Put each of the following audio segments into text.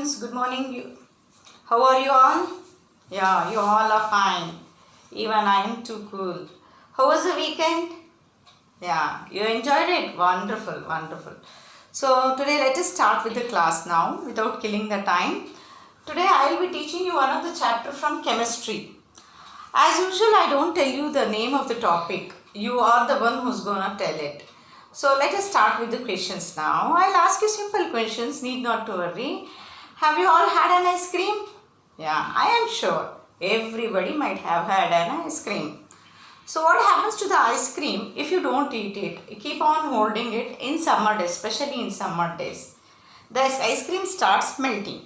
students, good morning. How are you all? Yeah, you all are fine. Even I am too cool. How was the weekend? Yeah, you enjoyed it? Wonderful, wonderful. So today let us start with the class now without killing the time. Today I will be teaching you one of the chapter from chemistry. As usual, I don't tell you the name of the topic. You are the one who's gonna tell it. So let us start with the questions now. I'll ask you simple questions, need not to worry. Have you all had an ice cream? Yeah, I am sure everybody might have had an ice cream. So what happens to the ice cream if you don't eat it? Keep on holding it in summer days, especially in summer days. The ice cream starts melting.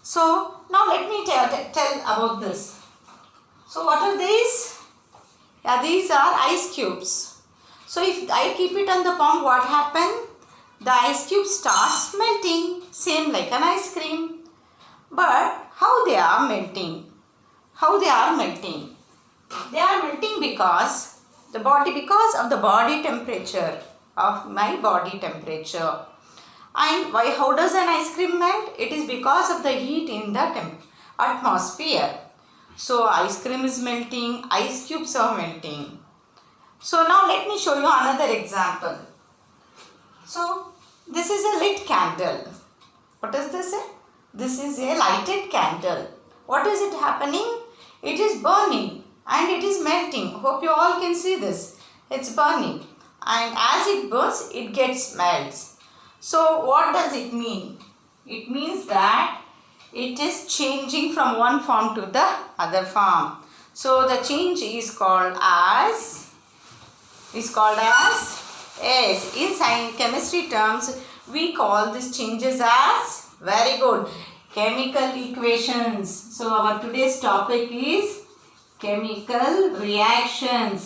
So now let me tell about this. So what are these? Yeah, these are ice cubes. So if I keep it on the palm, what happens? The ice cube starts melting, same like an ice cream. But how they are melting? How they are melting? They are melting because of the body temperature, of my body temperature. And why? How does an ice cream melt? It is because of the heat in the atmosphere. So ice cream is melting, ice cubes are melting. So now let me show you another example. So this is a lit candle. What is this? This is a lighted candle. What is it happening? It is burning and it is melting. Hope you all can see this. It's burning, and as it burns, it gets melts. So what does it mean? It means that it is changing from one form to the other form. So the change is called as yes, in chemistry terms we call these changes as, very good, chemical equations. So our today's topic is chemical reactions.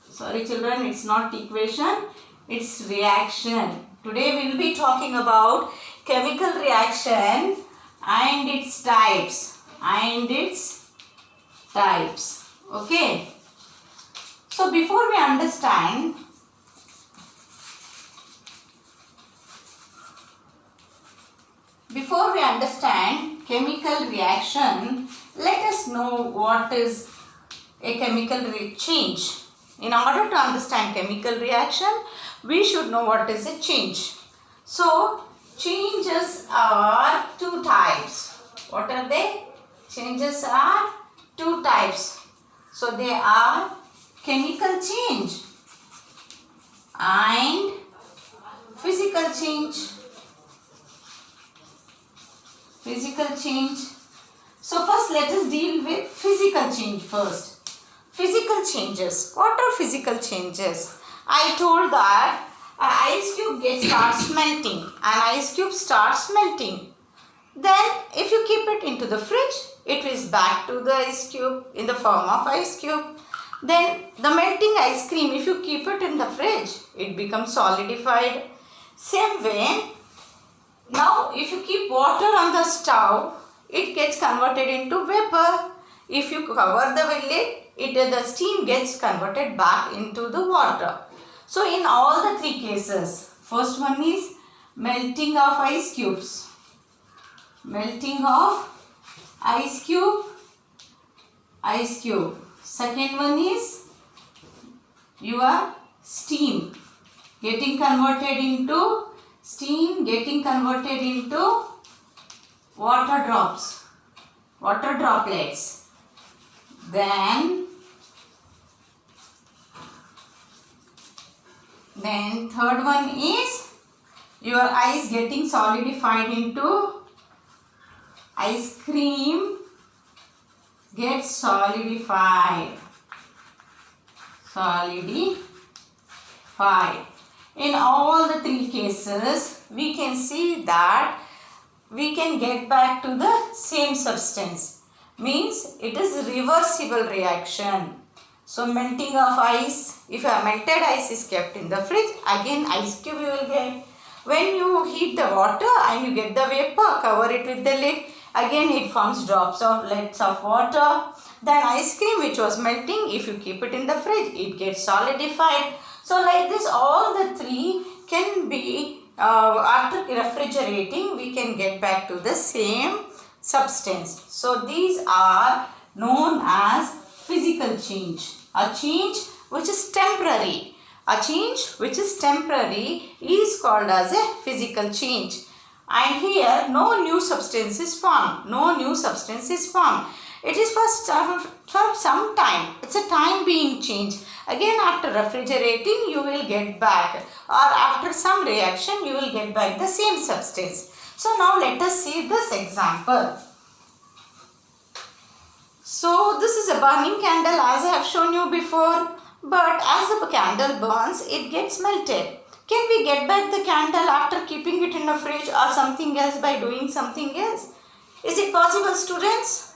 Sorry children, it's not equation, it's reaction. Today we will be talking about chemical reaction and its types. Okay. So before we understand chemical reaction, let us know what is a chemical change. In order to understand chemical reaction, we should know what is a change. So changes are two types. What are they? Changes are two types. So they are chemical change and physical change. So first let us deal with physical change first. Physical changes. What are physical changes? I told that an ice cube starts melting. An ice cube starts melting. Then if you keep it into the fridge, it is back to the ice cube in the form of ice cube. Then the melting ice cream, if you keep it in the fridge, it becomes solidified. Same way, now if you keep water on the stove, it gets converted into vapor. If you cover the lid, the steam gets converted back into the water. So in all the three cases, first one is melting of ice cubes. Melting of ice cube. Second one is your steam getting converted into water droplets. Then third one is your ice getting solidified into ice cream gets solidified. In all the three cases, we can see that we can get back to the same substance. Means it is a reversible reaction. So melting of ice, if a melted ice is kept in the fridge, again ice cube you will get. When you heat the water and you get the vapor, cover it with the lid, again it forms droplets of water. Then ice cream which was melting, if you keep it in the fridge, it gets solidified. So like this, all the three can be after refrigerating we can get back to the same substance. So these are known as physical change. A change which is temporary. A change which is temporary is called as a physical change. And here no new substance is formed. No new substance is formed. It is for some time. It's a time being change. Again after refrigerating you will get back, or after some reaction you will get back the same substance. So now let us see this example. So this is a burning candle as I have shown you before, but as the candle burns it gets melted. Can we get back the candle after keeping it in a fridge or something else by doing something else? Is it possible, students?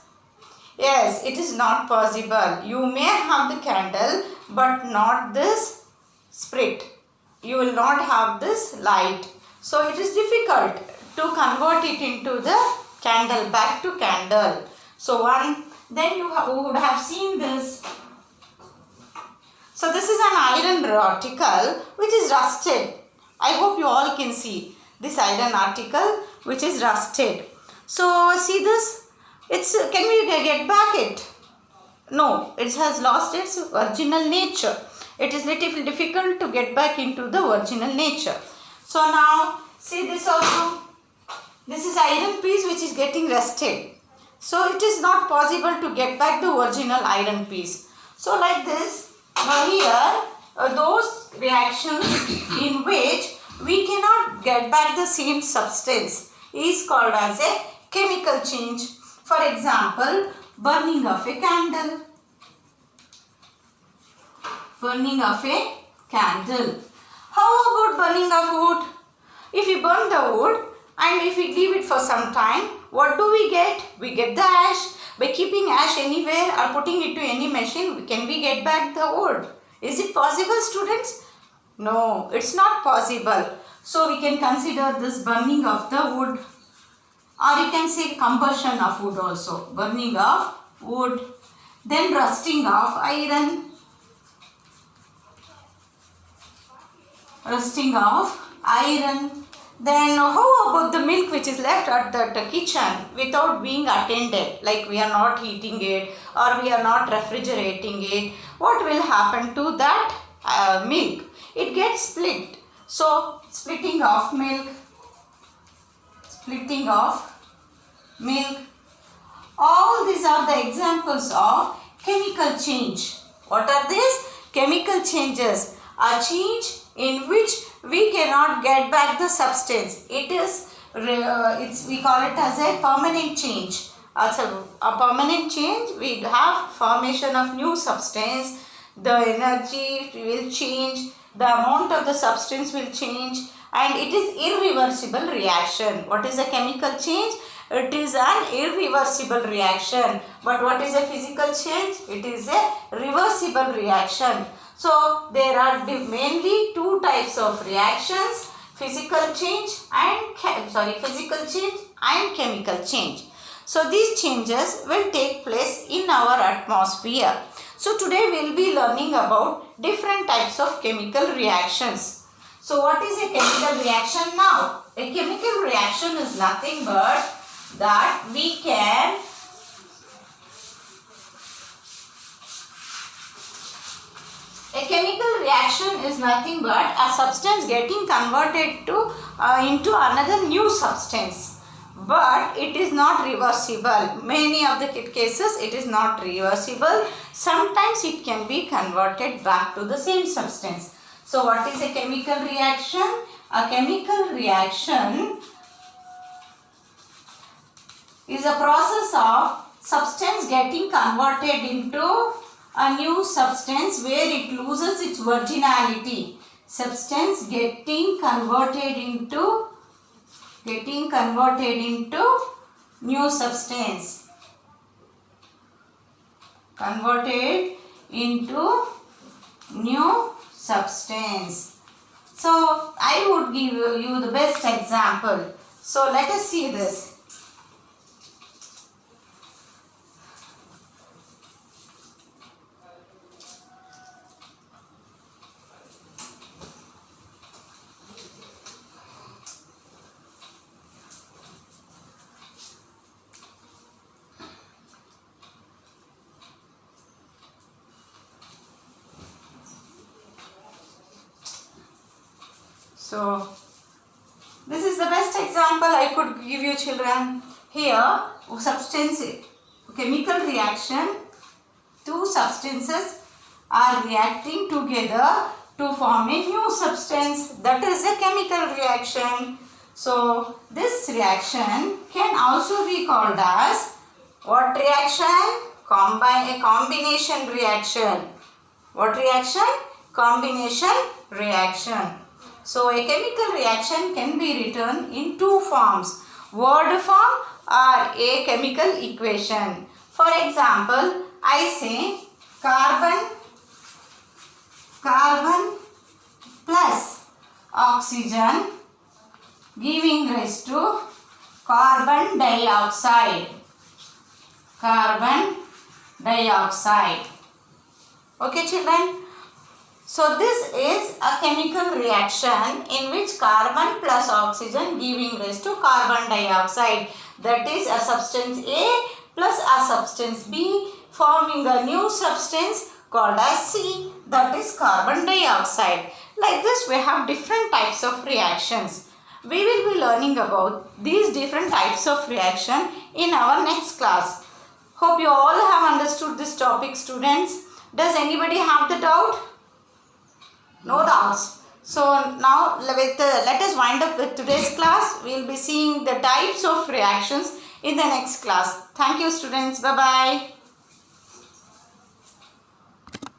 Yes, it is not possible. You may have the candle but not this spirit. You will not have this light. So it is difficult to convert it into the candle, back to candle. So then you would have seen this. So this is an iron article which is rusted. I hope you all can see this iron article which is rusted. So see this. Can we get back it? No, it has lost its original nature. It is little difficult to get back into the original nature. So now see this also. This is iron piece which is getting rusted. So it is not possible to get back the original iron piece. So like this, now here those reactions in which we cannot get back the same substance is called as a chemical change. For example, burning of a candle. Burning of a candle. How about burning of wood? If we burn the wood and if we leave it for some time, what do we get? We get the ash. By keeping ash anywhere or putting it to any machine, can we get back the wood? Is it possible, students? No, it's not possible. So we can consider this burning of the wood. Or you can say combustion of wood also. Burning of wood. Then rusting of iron. Rusting of iron. Then how about the milk which is left at the kitchen without being attended? Like we are not heating it or we are not refrigerating it. What will happen to that milk? It gets split. So splitting of milk. Splitting of milk. All these are the examples of chemical change. What are these? Chemical changes. A change in which we cannot get back the substance. It is, we call it as a permanent change. Also, a permanent change, we have formation of new substance. The energy will change. The amount of the substance will change. And it is irreversible reaction. What is a chemical change? It is an irreversible reaction. But what is a physical change? It is a reversible reaction. So there are mainly two types of reactions: physical change and chemical change. So these changes will take place in our atmosphere. So today we will be learning about different types of chemical reactions. So what is a chemical reaction now? A chemical reaction is nothing but that we can a chemical reaction is nothing but a substance getting converted to into another new substance. But it is not reversible. Many of the cases it is not reversible. Sometimes it can be converted back to the same substance. So what is a chemical reaction? A chemical reaction is a process of substance getting converted into a new substance where it loses its virginality. Substance getting converted into new substance. Converted into new substance. So I would give you the best example. So let us see this. So this is the best example I could give you, children. Here, chemical reaction, two substances are reacting together to form a new substance. That is a chemical reaction. So this reaction can also be called as what reaction? A combination reaction. What reaction? Combination reaction. So a chemical reaction can be written in two forms, word form or a chemical equation. For example, I say carbon plus oxygen giving rise to carbon dioxide. Carbon dioxide. Okay, children? So this is a chemical reaction in which carbon plus oxygen giving rise to carbon dioxide. That is a substance A plus a substance B forming a new substance called as C, that is carbon dioxide. Like this we have different types of reactions. We will be learning about these different types of reaction in our next class. Hope you all have understood this topic, students. Does anybody have the doubt? No doubts. So now let us wind up with today's class. We will be seeing the types of reactions in the next class. Thank you, students. Bye-bye.